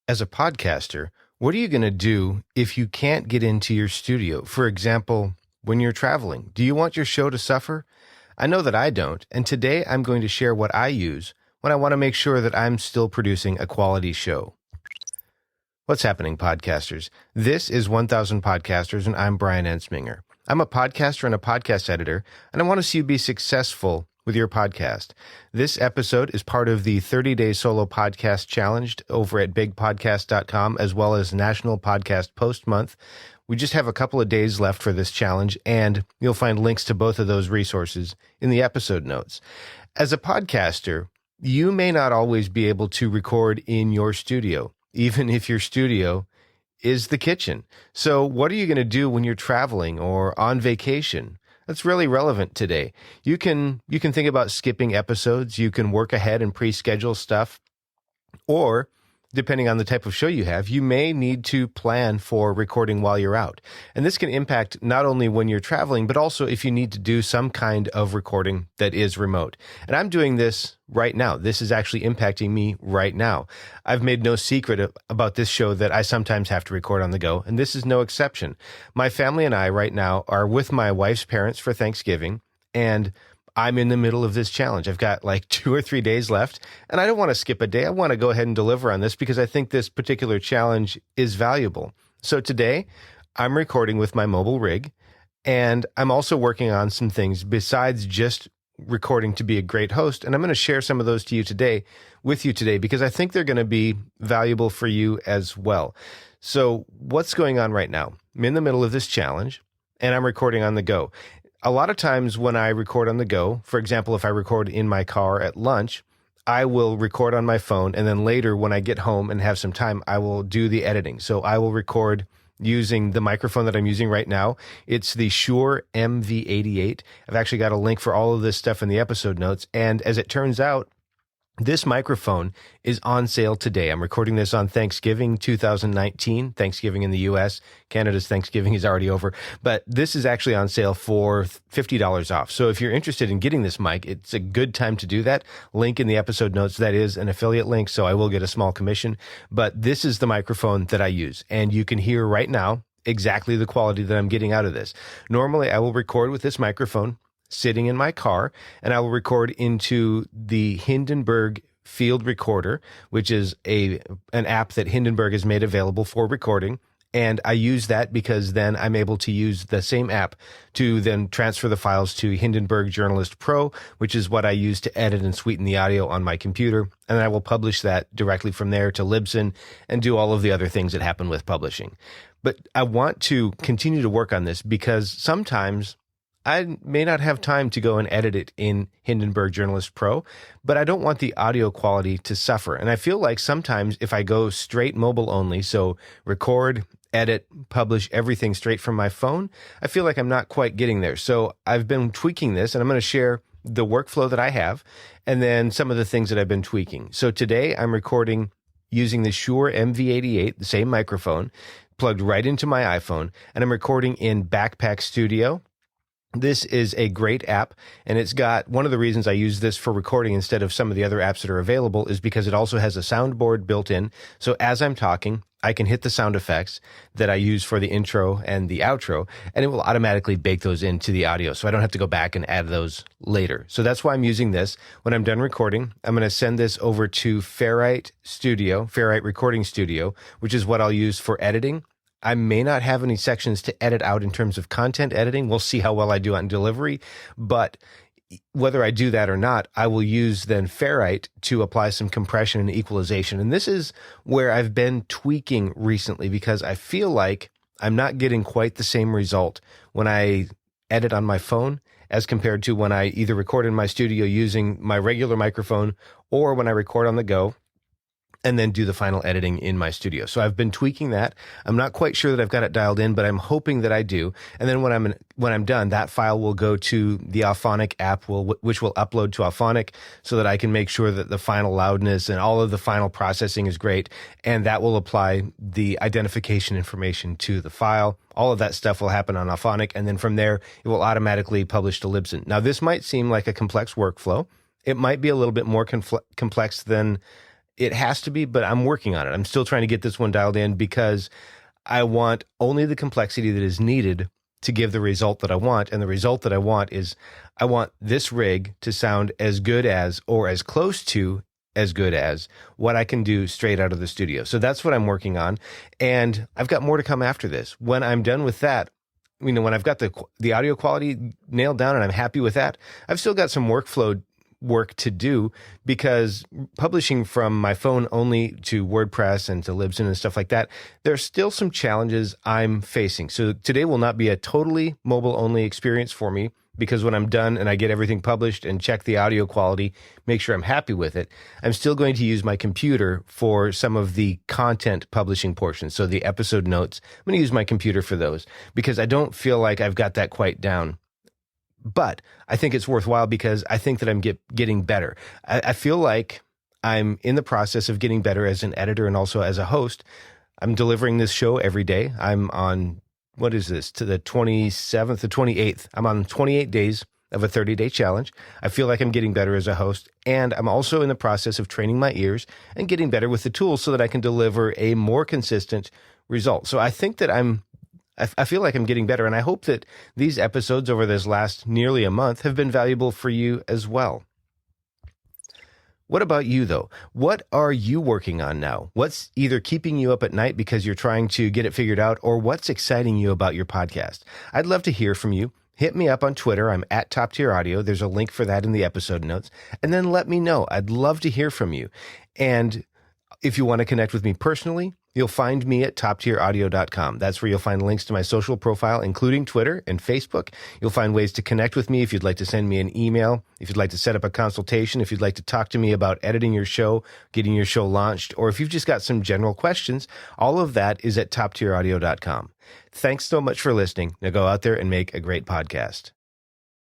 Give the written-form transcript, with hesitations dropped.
As a podcaster, what are you going to do if you can't get into your studio? For example, when you're traveling, do you want your show to suffer? I know that I don't, and today I'm going to share what I use when I want to make sure that I'm still producing a quality show. What's happening, podcasters? This is 1000 Podcasters, and I'm Brian Ensminger. I'm a podcaster and a podcast editor, and I want to see you be successful with your podcast. This episode is part of the 30-day solo podcast challenge over at bigpodcast.com, as well as National Podcast Post Month. We just have a couple of days left for this challenge, and you'll find links to both of those resources in the episode notes. As a podcaster, you may not always be able to record in your studio, even if your studio is the kitchen. So what are you going to do when you're traveling or on vacation? That's really relevant today. You can think about skipping episodes. You can work ahead and pre-schedule stuff. Or, depending on the type of show you have, you may need to plan for recording while you're out. And this can impact not only when you're traveling, but also if you need to do some kind of recording that is remote. And I'm doing this right now. This is actually impacting me right now. I've made no secret about this show that I sometimes have to record on the go, and this is no exception. My family and I right now are with my wife's parents for Thanksgiving, and I'm in the middle of this challenge. I've got like 2 or 3 days left, and I don't want to skip a day. I want to go ahead and deliver on this because I think this particular challenge is valuable. So today, I'm recording with my mobile rig, and I'm also working on some things besides just recording to be a great host. And I'm going to share some of those with you today, because I think they're going to be valuable for you as well. So what's going on right now? I'm in the middle of this challenge, and I'm recording on the go. A lot of times when I record on the go, for example, if I record in my car at lunch, I will record on my phone, and then later when I get home and have some time, I will do the editing. So I will record using the microphone that I'm using right now. It's the Shure MV88. I've actually got a link for all of this stuff in the episode notes. And as it turns out, this microphone is on sale today. I'm recording this on Thanksgiving 2019, Thanksgiving in the U.S. Canada's Thanksgiving is already over, but this is actually on sale for $50 off. So if you're interested in getting this mic, it's a good time to do that. Link in the episode notes. That is an affiliate link, so I will get a small commission. But this is the microphone that I use, and you can hear right now exactly the quality that I'm getting out of this. Normally, I will record with this microphone sitting in my car, and I will record into the Hindenburg Field Recorder, which is an app that Hindenburg has made available for recording. And I use that because then I'm able to use the same app to then transfer the files to Hindenburg Journalist Pro, which is what I use to edit and sweeten the audio on my computer. And I will publish that directly from there to Libsyn and do all of the other things that happen with publishing. But I want to continue to work on this because sometimes I may not have time to go and edit it in Hindenburg Journalist Pro, but I don't want the audio quality to suffer. And I feel like sometimes if I go straight mobile only, so record, edit, publish everything straight from my phone, I feel like I'm not quite getting there. So I've been tweaking this, and I'm going to share the workflow that I have and then some of the things that I've been tweaking. So today I'm recording using the Shure MV88, the same microphone, plugged right into my iPhone, and I'm recording in Backpack Studio. This is a great app, and it's got one of the reasons I use this for recording instead of some of the other apps that are available is because it also has a soundboard built in. So as I'm talking, I can hit the sound effects that I use for the intro and the outro, and it will automatically bake those into the audio. So I don't have to go back and add those later. So that's why I'm using this. When I'm done recording, I'm going to send this over to Ferrite Recording Studio, which is what I'll use for editing. I may not have any sections to edit out in terms of content editing. We'll see how well I do on delivery. But whether I do that or not, I will use then Ferrite to apply some compression and equalization. And this is where I've been tweaking recently because I feel like I'm not getting quite the same result when I edit on my phone as compared to when I either record in my studio using my regular microphone or when I record on the go and then do the final editing in my studio. So I've been tweaking that. I'm not quite sure that I've got it dialed in, but I'm hoping that I do. And then when I'm done, that file will go to the Auphonic app, which will upload to Auphonic so that I can make sure that the final loudness and all of the final processing is great. And that will apply the identification information to the file. All of that stuff will happen on Auphonic. And then from there, it will automatically publish to Libsyn. Now, this might seem like a complex workflow. It might be a little bit more complex than it has to be, but I'm working on it. I'm still trying to get this one dialed in because I want only the complexity that is needed to give the result that I want. And the result that I want is I want this rig to sound as good as, or as close to as good as what I can do straight out of the studio. So that's what I'm working on. And I've got more to come after this. When I'm done with that, when I've got the audio quality nailed down and I'm happy with that, I've still got some workflow work to do, because publishing from my phone only to WordPress and to Libsyn and stuff like that, there's still some challenges I'm facing. So today will not be a totally mobile only experience for me, because when I'm done and I get everything published and check the audio quality, make sure I'm happy with it, I'm still going to use my computer for some of the content publishing portions. So the episode notes, I'm going to use my computer for those, because I don't feel like I've got that quite down. But I think it's worthwhile because I think that I'm getting better. I feel like I'm in the process of getting better as an editor and also as a host. I'm delivering this show every day. I'm on, what is this, to the 27th, the 28th. I'm on 28 days of a 30-day challenge. I feel like I'm getting better as a host. And I'm also in the process of training my ears and getting better with the tools so that I can deliver a more consistent result. So I think that I feel like I'm getting better, and I hope that these episodes over this last nearly a month have been valuable for you as well. What about you, though? What are you working on now? What's either keeping you up at night because you're trying to get it figured out, or what's exciting you about your podcast? I'd love to hear from you. Hit me up on Twitter. I'm at Top Tier Audio. There's a link for that in the episode notes. And then let me know. I'd love to hear from you. And if you want to connect with me personally, you'll find me at toptieraudio.com. That's where you'll find links to my social profile, including Twitter and Facebook. You'll find ways to connect with me if you'd like to send me an email, if you'd like to set up a consultation, if you'd like to talk to me about editing your show, getting your show launched, or if you've just got some general questions. All of that is at toptieraudio.com. Thanks so much for listening. Now go out there and make a great podcast.